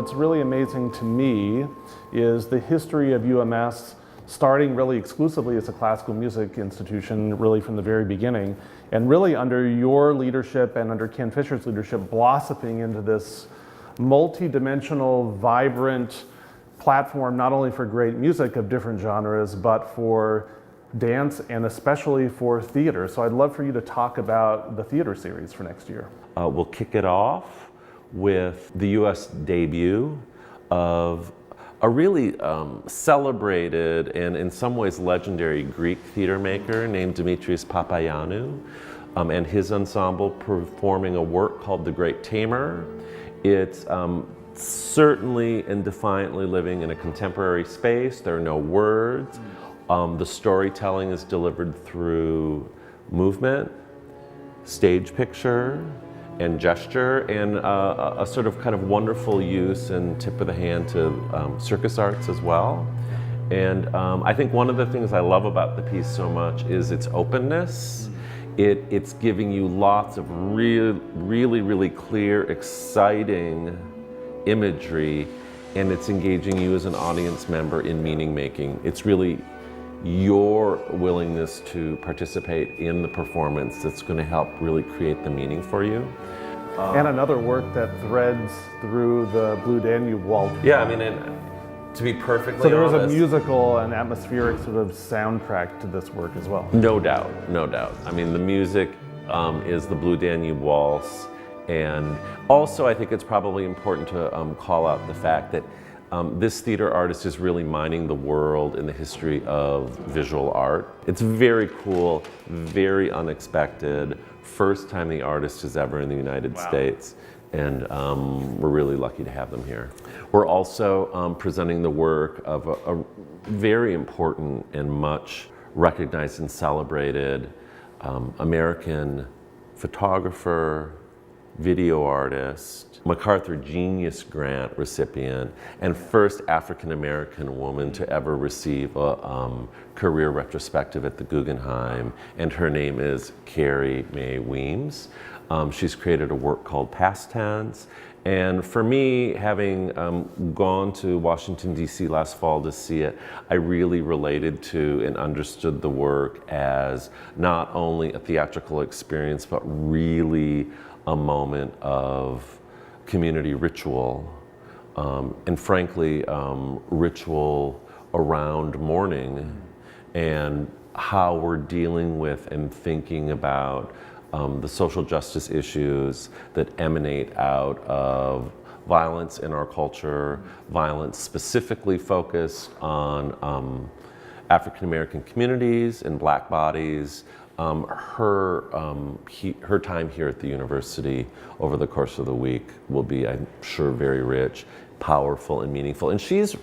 what's really amazing to me is the history of UMS starting really exclusively as a classical music institution, really from the very beginning, and really under your leadership and under Ken Fisher's leadership, blossoming into this multi-dimensional, vibrant platform, not only for great music of different genres, but for dance and especially for theater. So I'd love for you to talk about the theater series for next year. We'll kick it off with the US debut of a really celebrated and in some ways legendary Greek theater maker named Dimitris Papayannou, and his ensemble performing a work called The Great Tamer. It's certainly and defiantly living in a contemporary space. There are no words. The storytelling is delivered through movement, stage picture, and gesture, and a sort of kind of wonderful use and tip of the hand to circus arts as well. And I think one of the things I love about the piece so much is its openness. It's giving you lots of really clear, exciting imagery, and it's engaging you as an audience member in meaning making. It's really your willingness to participate in the performance that's going to help really create the meaning for you. And another work that threads through the Blue Danube Waltz. Yeah, I mean, to be perfectly honest. So there was a musical and atmospheric sort of soundtrack to this work as well. No doubt, no doubt. I mean, the music is the Blue Danube Waltz, and also I think it's probably important to call out the fact that this theater artist is really mining the world in the history of visual art. It's very cool, very unexpected. First time the artist is ever in the United States, and we're really lucky to have them here. We're also presenting the work of a very important and much recognized and celebrated American photographer, video artist, MacArthur Genius Grant recipient, and first African-American woman to ever receive a career retrospective at the Guggenheim, and her name is Carrie Mae Weems. She's created a work called Past Tense, and for me, having gone to Washington, D.C. last fall to see it, I really related to and understood the work as not only a theatrical experience, but really a moment of community ritual, and frankly, ritual around mourning and how we're dealing with and thinking about the social justice issues that emanate out of violence in our culture, violence specifically focused on African American communities and Black bodies. Her time here at the university over the course of the week will be, I'm sure, very rich, powerful, and meaningful. And she's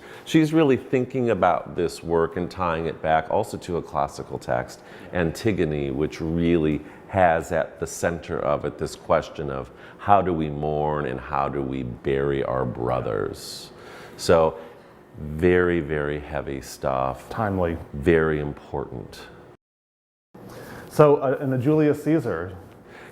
really thinking about this work and tying it back also to a classical text, Antigone, which really has at the center of it this question of how do we mourn and how do we bury our brothers. So very heavy stuff. Timely. Very important. So, and a Julius Caesar.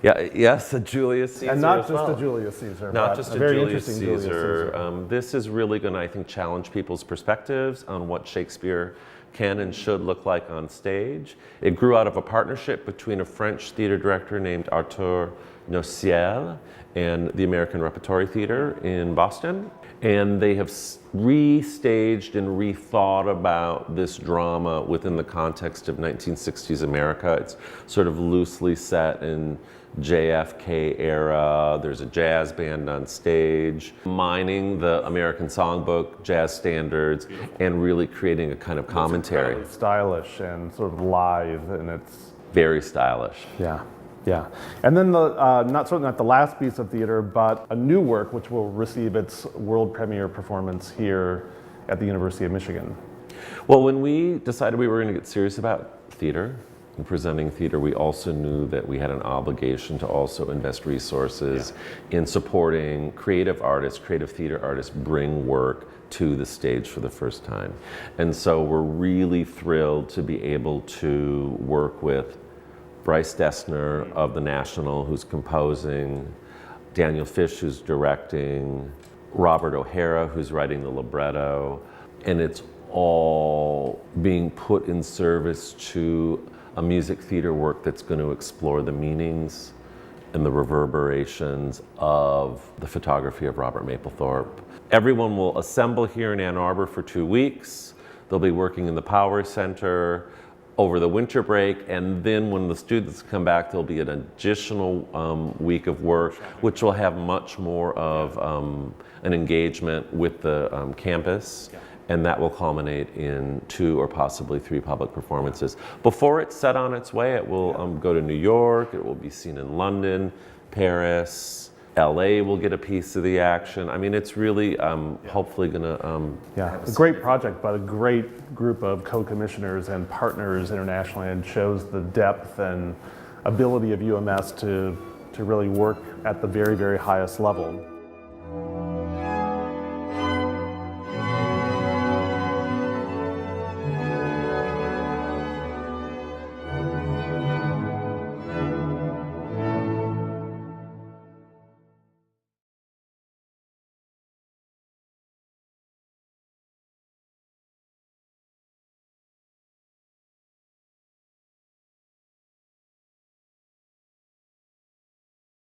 Yeah, yes, a Julius Caesar. And not as just well. a Julius Caesar. Not just a very Julius interesting Caesar. Julius Caesar. This is really going to, I think, challenge people's perspectives on what Shakespeare can and should look like on stage. It grew out of a partnership between a French theater director named Arthur Nociel and the American Repertory Theater in Boston. And they have restaged and rethought about this drama within the context of 1960s America. It's sort of loosely set in JFK era. There's a jazz band on stage, mining the American songbook, jazz standards, and really creating a kind of commentary. It's stylish and sort of live, and it's very stylish. Yeah. Yeah, and then certainly not the last piece of theater, but a new work which will receive its world premiere performance here at the University of Michigan. Well, when we decided we were going to get serious about theater and presenting theater, we also knew that we had an obligation to also invest resources in supporting creative artists, creative theater artists bring work to the stage for the first time. And so we're really thrilled to be able to work with Bryce Dessner of the National, who's composing, Daniel Fish, who's directing, Robert O'Hara, who's writing the libretto, and it's all being put in service to a music theater work that's going to explore the meanings and the reverberations of the photography of Robert Mapplethorpe. Everyone will assemble here in Ann Arbor for 2 weeks. They'll be working in the Power Center over the winter break, and then when the students come back, there'll be an additional week of work, which will have much more of an engagement with the campus. And that will culminate in 2 or possibly 3 public performances. Before it's set on its way, it will go to New York, it will be seen in London, Paris, LA will get a piece of the action. I mean, it's really hopefully gonna a great project, but a great group of co-commissioners and partners internationally, and shows the depth and ability of UMS to really work at the very, very highest level.